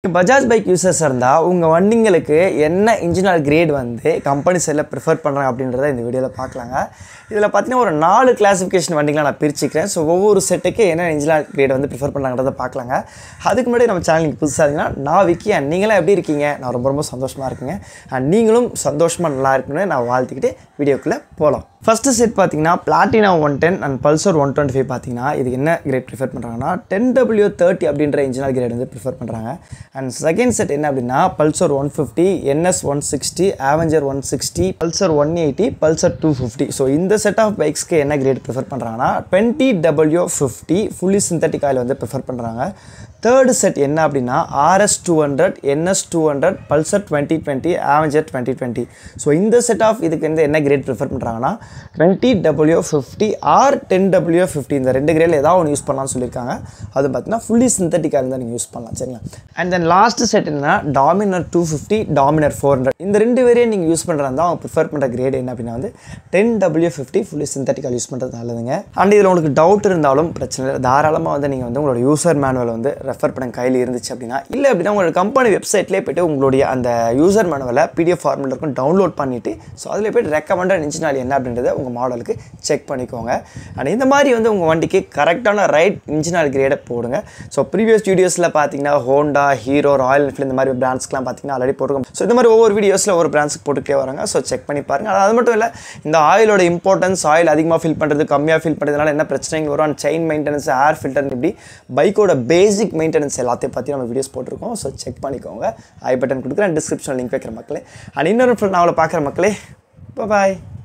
Bajaj bike users இருந்தா உங்க வண்டிங்களுக்கு என்ன engine oil grade வந்து கம்பெனி சைடுல பிரெஃபர் பண்றாங்க அப்படின்றத இந்த வீடியோல பார்க்கலாங்க. இதுல பாத்தீங்கன்னா ஒரு 4 கிளாசிஃபிகேஷன் வண்டிகளை நான் பிரிச்சுக்கிறேன். சோ ஒவ்வொரு செட்டுக்கு என்ன engine oil grade வந்து பிரெஃபர் பண்றாங்கன்றத பார்க்கலாங்க. அதுக்கு முன்னாடி நம்ம சேனலுக்கு புதுசா இருக்கீங்கன்னா நான் விக்கி நீங்களே எப்படி இருக்கீங்க? நான் ரொம்ப சந்தோஷமா இருக்கேங்க. நீங்களும் சந்தோஷமா நல்லா இருக்கணும்னு நான் வாழ்த்திக்கிட்டு வீடியோக்குள்ள போலாம். First set பாத்தீங்கன்னா Platina 110 and Pulsar 125 பாத்தீங்கன்னா இது என்ன கிரேட் பிரெஃபர் பண்றாங்கன்னா 10W30 அப்படிங்கற engine oil grade வந்து பிரெஃபர் பண்றாங்க. And second set என்ன அப்படினா Pulsar 150, NS 160, Avenger 160, Pulsar 180, Pulsar 250. So இந்த set of bikes க்கு என்ன கிரேட் பிரெஃபர் பண்றாங்கன்னா 20W50 fully synthetic oil வந்து பிரெஃபர் பண்றாங்க. Third set என்ன அப்படினா RS 200, NS 200, Pulsar 2020, Avenger 2020. So இந்த set of இதுக்கு என்ன கிரேட் பிரெஃபர் பண்றாங்கன்னா 20W50 or 10W50 இந்த ரெண்டு கிரேட்ல ஏதாவது ஒன்னு யூஸ் பண்ணலாம்னு சொல்லிருக்காங்க. அது பார்த்தீங்கன்னா fully synthetic ஆ இருந்தா நீங்க யூஸ் பண்ணலாம் சரிங்களா. And then last set என்னன்னா Dominar 250, Dominar 400. இந்த ரெண்டு வேரியன்ட் நீங்க யூஸ் பண்றதா அவங்க பிரெஃபர் பண்ற கிரேட் என்ன அப்படினா வந்து 10W50 fully synthetic ஆ யூஸ் பண்றது நல்லதுங்க. And இதுல உங்களுக்கு டவுட் இருந்தாலும் பிரச்சனை இல்ல. தாராளமா வந்து நீங்க வந்து உங்களோட யூசர் மேனுவல் வந்து ரெஃபர் பண்ண கையில இருந்துச்சு அப்படினா இல்ல அப்படினா உங்க கம்பெனி வெப்சைட்லயே போய்ட்டு உங்களுடைய அந்த யூசர் மேனுவலை PDF ஃபார்மட்ல இருக்கும் டவுன்லோட் பண்ணிட்டு சோ அதுல போய் ரெக்கமெண்டட் engine oil என்ன அப்படின்றத உங்க மாடலுக்கு செக் பண்ணிக்கோங்க. and இந்த மாதிரி வந்து உங்க வண்டிக்கு கரெக்ட்டான ரைட் engine oil கிரேட் போடுங்க. சோ previous வீடியோஸ்ல பாத்தீங்கன்னா Honda, Hero, Royal Enfield இந்த மாதிரி பிராண்ட்ஸ்க்குலாம் பாத்தீங்கன்னா ஆல்ரெடி போட்டுருக்கோம். சோ இந்த மாதிரி ஒவ்வொரு வீடியோஸ்ல ஒரு பிராண்ட்ஸ்க்கு போட்டுட்டே வராங்க. சோ செக் பண்ணி பாருங்க. அது மட்டும் இல்ல இந்த ஆயிலோட இம்பார்ட்டன்ஸ் ஆயில் அதிகமா ஃபில் பண்றது கம்மியா ஃபில் பண்றதுனால என்ன பிரச்சனைங்க வரும் செயின் மெயின்டெனன்ஸ் ஏர் ஃபில்டர் இப்படி பைக்கோட பேசிக் மெயின்டெனன்ஸ் எல்லாத்தையும் பத்தி நம்ம வீடியோஸ் போட்டுருக்கோம். சோ செக் பண்ணிக்கோங்க. ஐ பட்டன் கொடுக்குறேன் டிஸ்கிரிப்ஷன் லிங்க் வைக்கிற மக்களே. and இன்னொரு நாவல பார்க்குற மக்களே. bye bye.